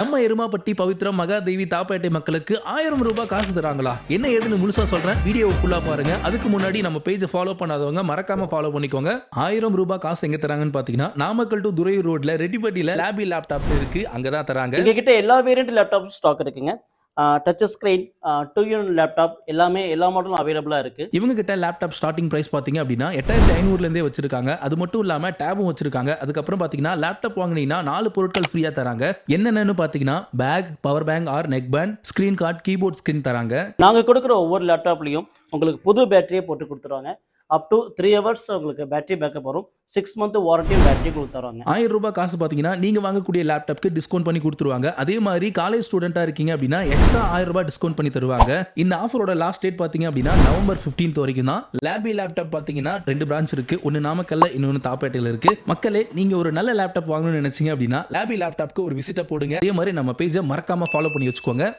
நம்ம எருமாப்பட்டி பவித்ரம் மகாதேவி தாப்பேட்டை மக்களுக்கு 1000 ரூபாய் காசு தராங்களா? என்ன ஏதுன்னு முழுசா சொல்றேன், வீடியோ ஃபுல்லா பாருங்க. அதுக்கு முன்னாடி நம்ம பேஜை ஃபாலோ பண்ணாதவங்க மறக்காம ஃபாலோ பண்ணிக்கோங்க. 1000 ரூபாய் காசு எங்க தராங்கன்னு பாத்தீங்கன்னா, நாமக்கல் டு துறையூர் ரோட்ல ரெட்டிப்பட்டியில லேபி லேப்டாப் இருக்கு, அங்கதான் தராங்க. எங்க கிட்ட எல்லா வேரியன்ட் லேப்டாப் ஸ்டாக் இருக்குங்க. டச் ஸ்கிரீன், 2 யூனிட் லேப்டாப் எல்லாமே எல்லா மாடலும் அவைலபிளா இருக்கு. இவங்க கிட்ட லேப்டாப் ஸ்டார்டிங் பிரைஸ் பாத்தீங்க அப்படின்னா 8500 இருந்தே வச்சிருக்காங்க. அது மட்டும் இல்லாம டேபும் வச்சிருக்காங்க. அதுக்கப்புறம் பாத்தீங்கன்னா லேப்டாப் வாங்கினீங்கன்னா 4 பொருட்கள் ஃப்ரீயா தராங்க. என்னென்னு பாத்தீங்கன்னா bag, power bank or neck band, screen guard, keyboard screen தராங்க. நாங்க கொடுக்குற ஒவ்வொரு லேப்டாப்லயும் உங்களுக்கு புது பேட்டரியே போட்டு கொடுத்துருவாங்க. அப் டு 3 ஹவர்ஸ் உங்களுக்கு பேட்டரி பேக்கப் வரும். 6 மந்த் வாரண்டியும் பேட்டரி கொடுத்துருவாங்க. 1000 ரூபாய் காசு பாத்தீங்கன்னா நீங்க வாங்கக்கூடிய லேப்டாப்க்கு டிஸ்கவுண்ட் பண்ணி கொடுத்துருவாங்க. அதே மாதிரி காலேஜ் ஸ்டூடெண்டா இருக்கீங்க அப்படின்னா எக்ஸ்ட்ரா 1000 ரூபாய் டிஸ்கவுண்ட் பண்ணி தருவாங்க. இந்த ஆஃபரோட லாஸ்ட் டேட் பாத்தீங்க அப்படின்னா நவம்பர் 15 வரைக்கும் தான். லேபி லேப்டாப் பாத்தீங்கன்னா 2 பிரான்ச் இருக்கு. ஒன்னு நாமக்கல்ல, இன்னொன்னு தாப்பேட்டையில இருக்கு. மக்களே, நீங்க ஒரு நல்ல லேப்டாப் வாங்கணும்னு நினைச்சீங்க அப்படின்னா லேபி லேப்டாப்க்கு ஒரு விசிட்ட போடுங்க. அதே மாதிரி நம்ம பேஜை மறக்காம ஃபாலோ பண்ணி வச்சுக்கோங்க.